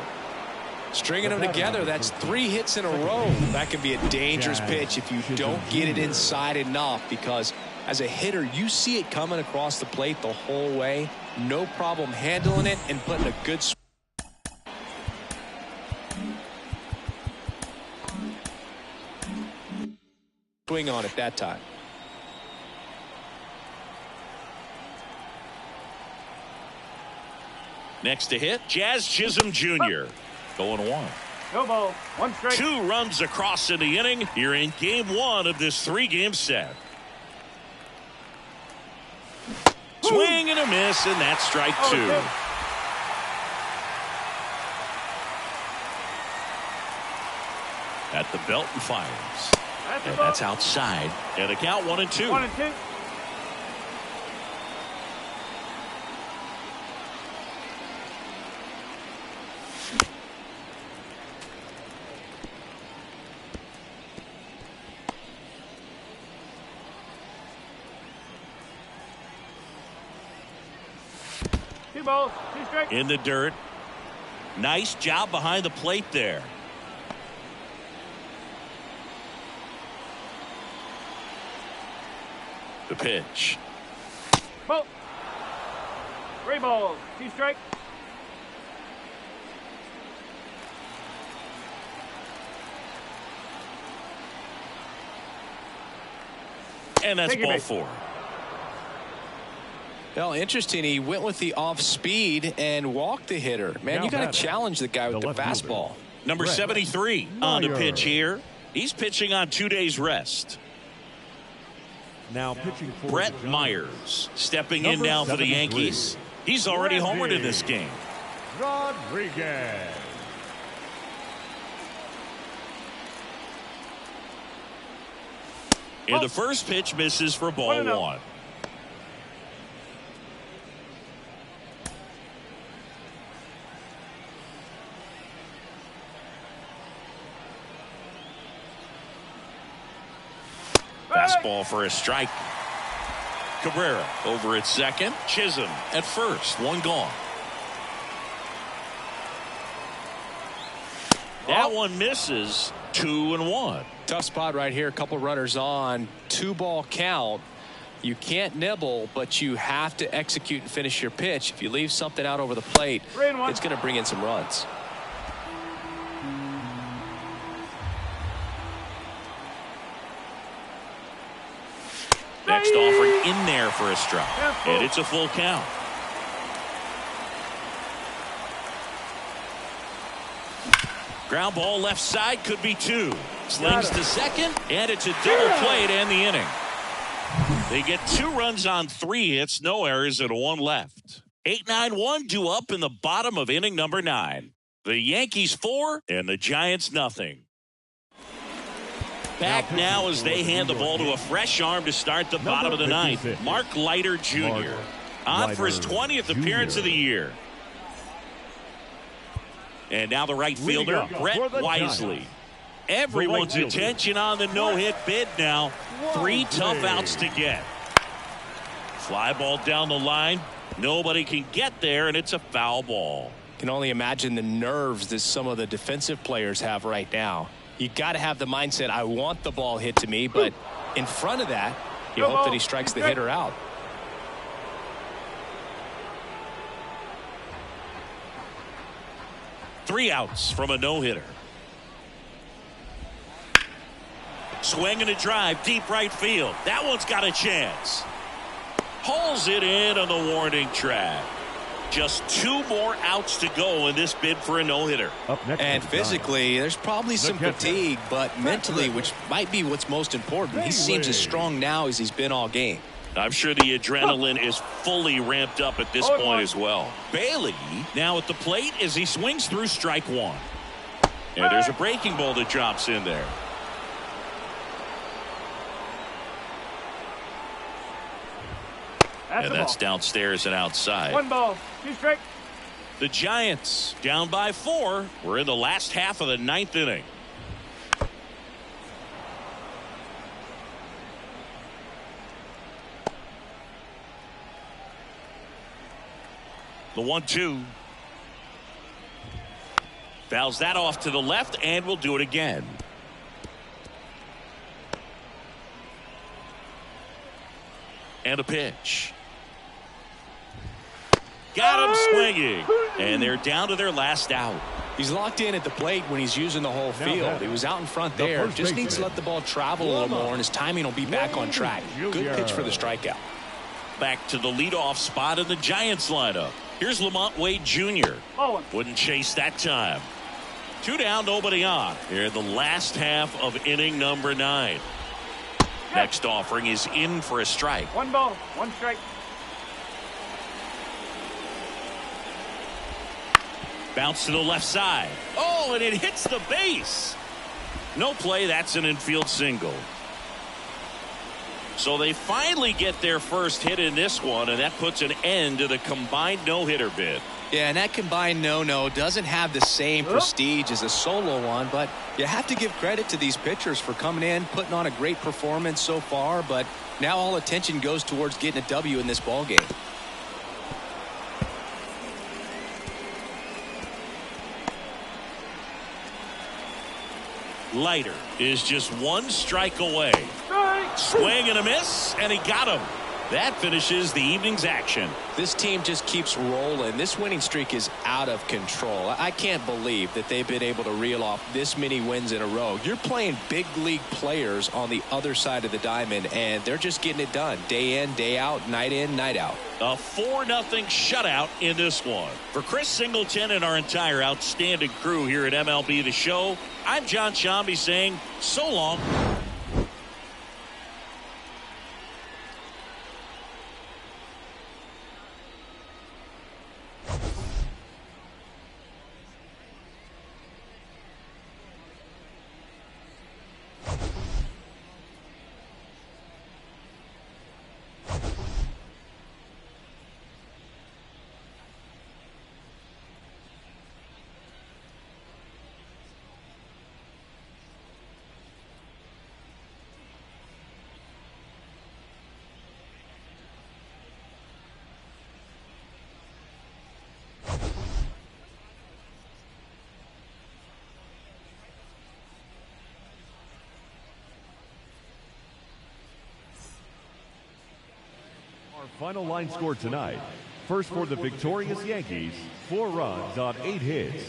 Stringing them together, that's 3 hits in a row. That can be a dangerous pitch if you don't get it inside enough, because as a hitter, you see it coming across the plate the whole way. No problem handling it and putting a good swing on it that time. Next to hit, Jazz Chisholm Jr. Going 1. No ball. 1 strike. 2 runs across in the inning. You're in game 1 of this 3-game set. Swing and a miss, and that's strike 2. At the belt and fires. And that's outside. And a count 1-2. 1-2. Two balls, 2 strikes. In the dirt. Nice job behind the plate there. The pitch. Ball. 3 balls, 2 strikes. And that's ball 4. Well, interesting. He went with the off speed and walked the hitter. Man, you got to challenge the guy with the fastball. Number 73 on the pitch here. He's pitching on 2 days rest. Now pitching for Brett Myers stepping in now for the Yankees. He's already homered in this game. Rodriguez. And the first pitch misses for ball 1. Fastball for a strike. Cabrera over at second. Chisholm at first. 1 gone. That one misses. 2-1. Tough spot right here. A couple runners on. 2-ball count. You can't nibble, but you have to execute and finish your pitch. If you leave something out over the plate, it's going to bring in some runs. Next offering in there for a strike. And it's a full count. Ground ball left side, could be 2. Slings to second, and it's a double play to end the inning. They get 2 runs on 3 hits, no errors, and 1 left. 8-9-1 due up in the bottom of inning number 9. The Yankees 4 and the Giants nothing. Back now as they hand the ball to a fresh arm to start the bottom of the 9th. Mark Leiter Jr. on for his 20th appearance of the year. And now the right fielder, Brett Wisely. Everyone's attention on the no-hit bid now. 3 tough outs to get. Fly ball down the line. Nobody can get there, and it's a foul ball. Can only imagine the nerves that some of the defensive players have right now. You got to have the mindset, I want the ball hit to me, but in front of that, you hope that he strikes the hitter out. Three outs from a no-hitter. Swinging a drive, deep right field. That one's got a chance. Pulls it in on the warning track. Just 2 more outs to go in this bid for a no-hitter. And physically, there's probably some fatigue, but mentally, which might be what's most important, he seems as strong now as he's been all game. I'm sure the adrenaline is fully ramped up at this point as well. Bailey now at the plate as he swings through strike 1. And there's a breaking ball that drops in there. And that's downstairs and outside. 1 ball, 2 strikes. The Giants down by 4. We're in the last half of the 9th inning. The 1-2. Fouls that off to the left, and we'll do it again. And a pitch. Got him swinging. And they're down to their last out. He's locked in at the plate when he's using the whole field. He was out in front there. Just needs to let the ball travel a little more, and his timing will be back on track. Good pitch for the strikeout. Back to the leadoff spot in the Giants lineup. Here's Lamont Wade Jr. Wouldn't chase that time. 2 down, nobody on. Here in the last half of inning number 9. Next offering is in for a strike. 1 ball, 1 strike. Bounce to the left side. Oh, and it hits the base. No play. That's an infield single. So they finally get their first hit in this one, and that puts an end to the combined no-hitter bid. Yeah, and that combined no-no doesn't have the same prestige as a solo one, but you have to give credit to these pitchers for coming in, putting on a great performance so far, but now all attention goes towards getting a W in this ballgame. Leiter is just 1 strike away. Swing and a miss, and he got him. That finishes the evening's action. This team just keeps rolling. This winning streak is out of control. I can't believe that they've been able to reel off this many wins in a row. You're playing big league players on the other side of the diamond, and they're just getting it done. Day in, day out, night in, night out. A 4-0 shutout in this one. For Chris Singleton and our entire outstanding crew here at MLB The Show, I'm John Shambi saying so long. Final line score tonight. First for the victorious Yankees, 4 runs on 8 hits.